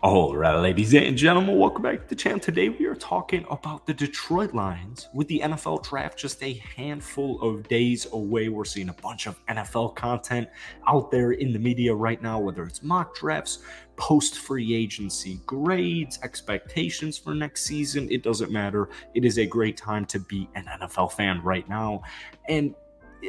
All right, ladies and gentlemen, welcome back to the channel. Today we are talking about the Detroit Lions with the NFL draft just a handful of days away. We're seeing a bunch of NFL content out there in the media right now, whether it's mock drafts, post free agency grades, expectations for next season. It doesn't matter. It is a great time to be an NFL fan right now. And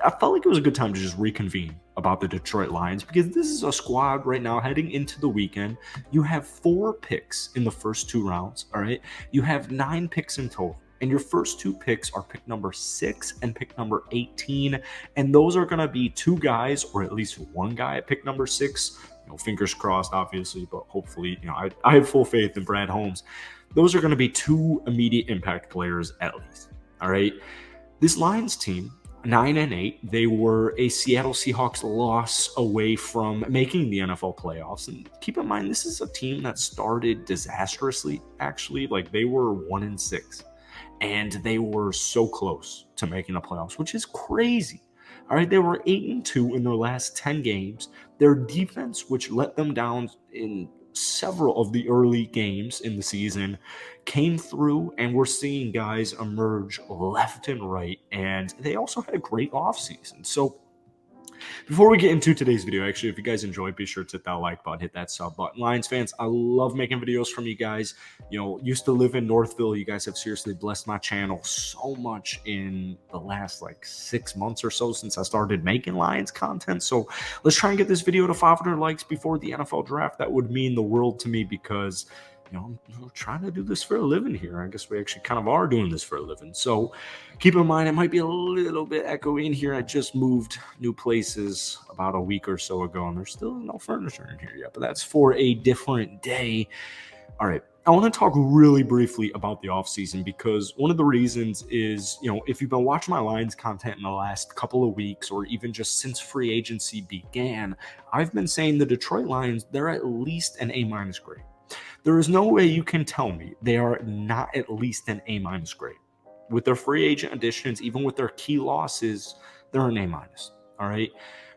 I felt like it was a good time to just reconvene about the Detroit Lions because this is a squad right now heading into the weekend. You have 4 picks in the first 2 rounds. All right. You have 9 picks in total. And your first 2 picks are pick number 6 and pick number 18. And those are going to be 2 guys, or at least 1 guy at pick number 6. Fingers crossed, obviously, but hopefully, I have full faith in Brad Holmes. Those are going to be 2 immediate impact players at least. All right. This Lions team, 9-8, they were a Seattle Seahawks loss away from making the NFL playoffs. And keep in mind, this is a team that started disastrously, actually. Like, they were 1-6, and they were so close to making the playoffs, which is crazy. All right, they were 8-2 in their last 10 games. Their defense, which let them down in several of the early games in the season, came through, and we're seeing guys emerge left and right. And they also had a great offseason. So before we get into today's video, actually, if you guys enjoyed, be sure to hit that like button, hit that sub button. Lions fans, I love making videos from you guys. Used to live in Northville. You guys have seriously blessed my channel so much in the last 6 months or so since I started making Lions content. So let's try and get this video to 500 likes before the NFL draft. That would mean the world to me because I'm trying to do this for a living here. I guess we actually kind of are doing this for a living. So keep in mind, it might be a little bit echoey in here. I just moved new places about a week or so ago, and there's still no furniture in here yet, but that's for a different day. All right. I want to talk really briefly about the offseason because one of the reasons is, if you've been watching my Lions content in the last couple of weeks or even just since free agency began, I've been saying the Detroit Lions, they're at least an A- grade. There is no way you can tell me they are not at least an A- grade. With their free agent additions, even with their key losses, they're an A-. All right.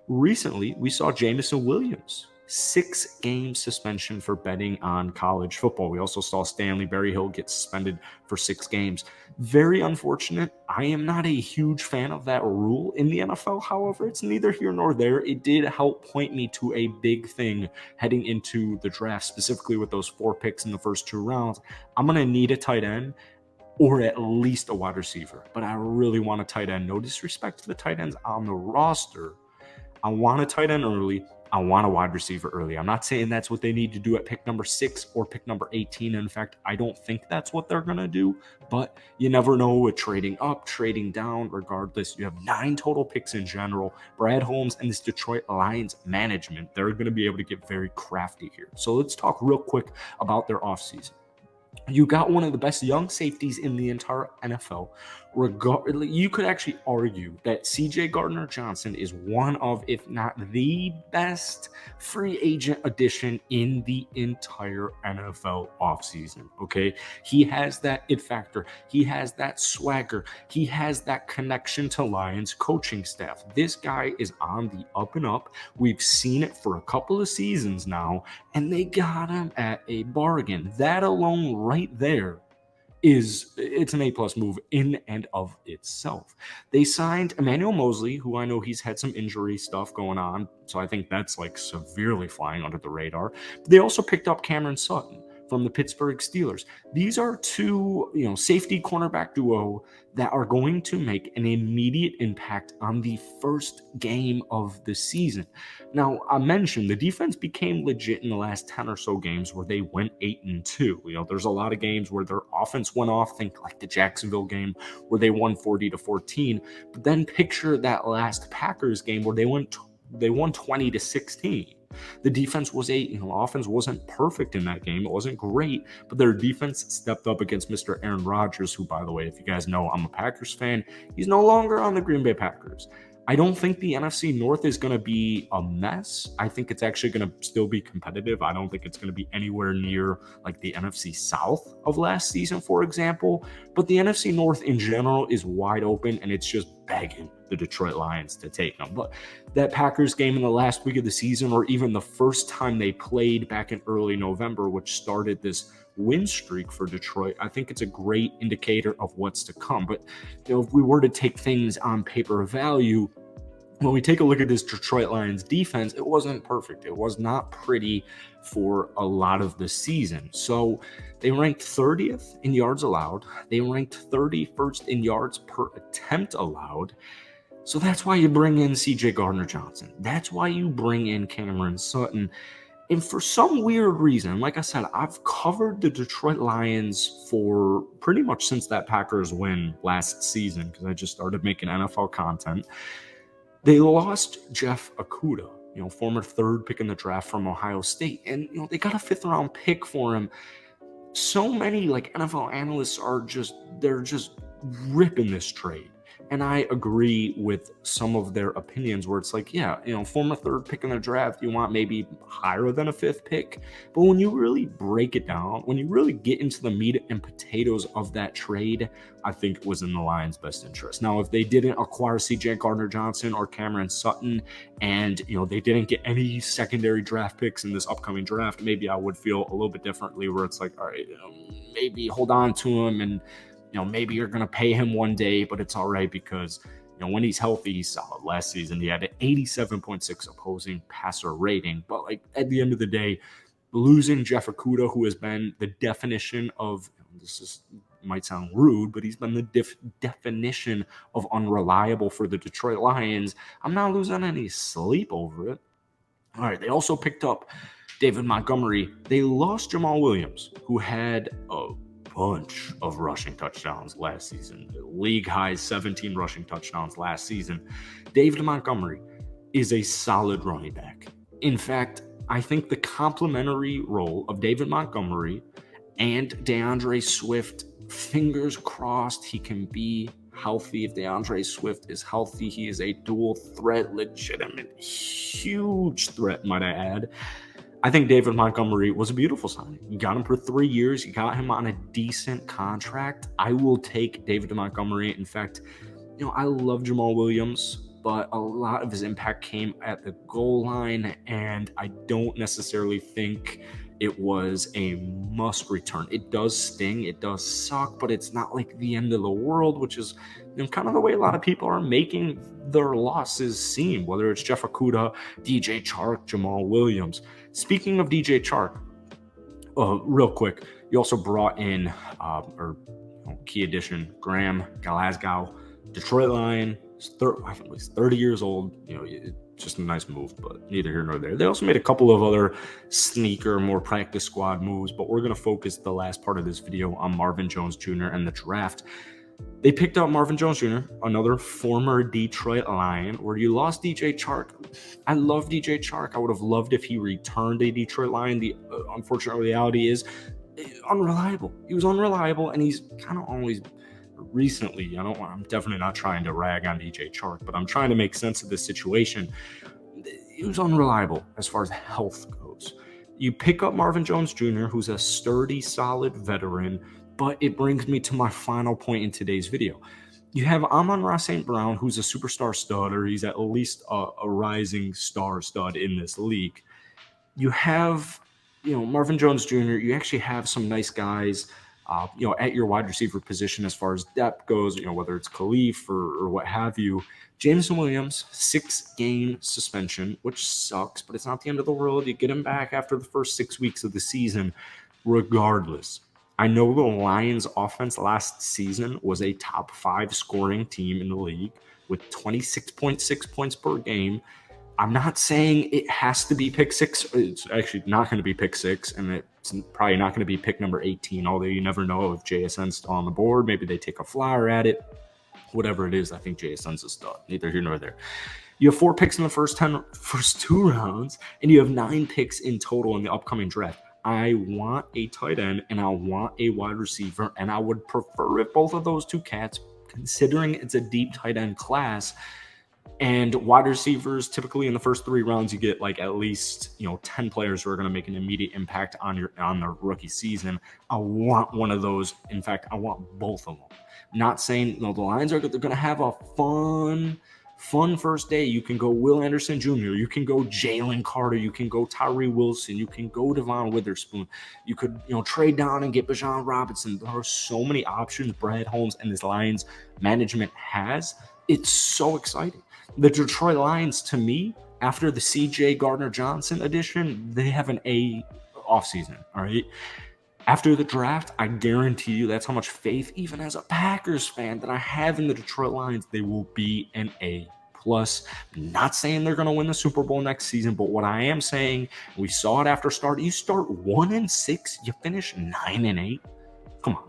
Recently, we saw Jameson Williams 6-game suspension for betting on college football. We also saw Stanley Berryhill get suspended for 6 games. Very unfortunate. I am not a huge fan of that rule in the NFL. However, it's neither here nor there. It did help point me to a big thing heading into the draft, specifically with those 4 picks in the first 2 rounds. I'm going to need a tight end or at least a wide receiver, but I really want a tight end. No disrespect to the tight ends on the roster. I want a tight end early. I want a wide receiver early. I'm not saying that's what they need to do at pick number 6 or pick number 18. In fact, I don't think that's what they're going to do, but you never know with trading up, trading down. Regardless, you have 9 total picks in general. Brad Holmes and this Detroit Lions management, they're going to be able to get very crafty here. So let's talk real quick about their offseason. You got one of the best young safeties in the entire NFL. You could actually argue that C.J. Gardner-Johnson is one of, if not the best free agent addition in the entire NFL offseason, okay? He has that it factor. He has that swagger. He has that connection to Lions coaching staff. This guy is on the up and up. We've seen it for a couple of seasons now, and they got him at a bargain. That alone right there it's an A+ move in and of itself. They signed Emmanuel Moseley, who I know he's had some injury stuff going on, so I think that's severely flying under the radar. They also picked up Cameron Sutton from the Pittsburgh Steelers. These are 2, safety cornerback duo that are going to make an immediate impact on the first game of the season. Now, I mentioned the defense became legit in the last 10 or so games where they went 8-2. There's a lot of games where their offense went off, think like the Jacksonville game where they won 40-14, but then picture that last Packers game where they won 20-16. The defense was offense wasn't perfect in that game. It wasn't great, but their defense stepped up against Mr. Aaron Rodgers, who, by the way, if you guys know, I'm a Packers fan. He's no longer on the Green Bay Packers. I don't think the NFC North is going to be a mess. I think it's actually going to still be competitive. I don't think it's going to be anywhere near the NFC South of last season, for example. But the NFC North in general is wide open, and it's just begging the Detroit Lions to take them. But that Packers game in the last week of the season, or even the first time they played back in early November, which started this win streak for Detroit, I think it's a great indicator of what's to come. But if we were to take things on paper value, when we take a look at this Detroit Lions defense, it wasn't perfect. It was not pretty for a lot of the season. So they ranked 30th in yards allowed. They ranked 31st in yards per attempt allowed. So that's why you bring in CJ Gardner-Johnson. That's why you bring in Cameron Sutton. And for some weird reason, like I said, I've covered the Detroit Lions for pretty much since that Packers win last season, because I just started making NFL content. They lost Jeff Okudah, former third pick in the draft from Ohio State. And, they got a 5th round pick for him. So many NFL analysts they're just ripping this trade. And I agree with some of their opinions where it's former third pick in the draft, you want maybe higher than a 5th pick. But when you really break it down, when you really get into the meat and potatoes of that trade, I think it was in the Lions' best interest. Now, if they didn't acquire CJ Gardner-Johnson or Cameron Sutton, and they didn't get any secondary draft picks in this upcoming draft, maybe I would feel a little bit differently, where it's all right, maybe hold on to him, and maybe you're going to pay him one day, but it's all right because, when he's healthy, he's solid. Last season, he had an 87.6 opposing passer rating. But at the end of the day, losing Jeff Okudah, who has been the definition of, might sound rude, but he's been the definition of unreliable for the Detroit Lions, I'm not losing any sleep over it. All right, they also picked up David Montgomery. They lost Jamal Williams, who had a bunch of rushing touchdowns last season. League high 17 rushing touchdowns last season. David Montgomery is a solid running back. In fact, I think the complementary role of David Montgomery and DeAndre Swift, fingers crossed he can be healthy. If DeAndre Swift is healthy, he is a dual threat, legitimate, huge threat, might I add. I think David Montgomery was a beautiful signing. You got him for 3 years. You got him on a decent contract. I will take David Montgomery. In fact, I love Jamal Williams, but a lot of his impact came at the goal line, and I don't necessarily think it was a must return. It does sting, it does suck, but it's not like the end of the world, which is kind of the way a lot of people are making their losses seem, whether it's Jeff Okudah, DJ Chark, Jamal Williams. Speaking of DJ Chark, real quick, you also brought in, key addition, Graham Glasgow, Detroit Lion. I think he's 30 years old. Just a nice move, but neither here nor there. They also made a couple of other sneaker, more practice squad moves, but we're going to focus the last part of this video on Marvin Jones Jr. and the draft. They picked up Marvin Jones Jr., another former Detroit Lion, where you lost DJ Chark. I love DJ Chark. I would have loved if he returned a Detroit Lion. The unfortunate reality is unreliable. He was unreliable, and he's kind of always recently, I'm definitely not trying to rag on DJ Chark, but I'm trying to make sense of this situation. He was unreliable as far as health goes. You pick up Marvin Jones Jr., who's a sturdy, solid veteran, but it brings me to my final point in today's video. You have Amon-Ra St. Brown, who's a superstar stud, or he's at least a rising star stud in this league. You have, Marvin Jones Jr., you actually have some nice guys at your wide receiver position as far as depth goes, whether it's Khalif or what have you. Jameson Williams, 6-game suspension, which sucks, but it's not the end of the world. You get him back after the first 6 weeks of the season. Regardless, I know the Lions offense last season was a top 5 scoring team in the league with 26.6 points per game. I'm not saying it has to be pick 6. It's actually not going to be pick 6, and it's probably not going to be pick number 18, although you never know if JSN's still on the board. Maybe they take a flyer at it. Whatever it is, I think JSN's a stud. Neither here nor there. You have 4 picks in the first 2 rounds, and you have 9 picks in total in the upcoming draft. I want a tight end, and I want a wide receiver, and I would prefer if both of those two cats, considering it's a deep tight end class, And wide receivers, typically in the first 3 rounds, you get like at least 10 players who are going to make an immediate impact on their rookie season. I want one of those. In fact, I want both of them. Not saying the Lions they're going to have a fun first day. You can go Will Anderson Jr., you can go Jalen Carter, you can go Tyree Wilson, you can go Devon Witherspoon, you could trade down and get Bijan Robinson. There are so many options Brad Holmes and this Lions management has. It's so exciting. The Detroit Lions, to me, after the CJ Gardner-Johnson addition, they have an A offseason, all right? After the draft, I guarantee you that's how much faith, even as a Packers fan, that I have in the Detroit Lions. They will be an A+. Not saying they're going to win the Super Bowl next season, but what I am saying, we saw it after start. You start 1-6, you finish 9-8. Come on.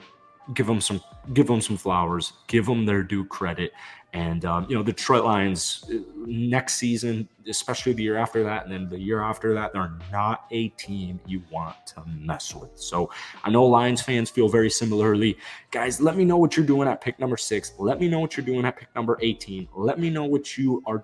Give them some flowers, give them their due credit. And the Detroit Lions next season, especially the year after that, and then the year after that, they're not a team you want to mess with. So I know Lions fans feel very similarly. Guys, let me know what you're doing at pick number 6. Let me know what you're doing at pick number 18. Let me know what you are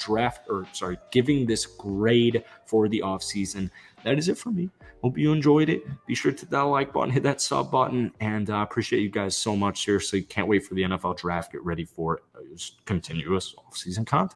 giving this grade for the offseason. That is it for me. Hope you enjoyed it. Be sure to hit that like button, hit that sub button, and I appreciate you guys so much. Seriously, can't wait for the NFL draft. Get ready for it. Continuous off-season content.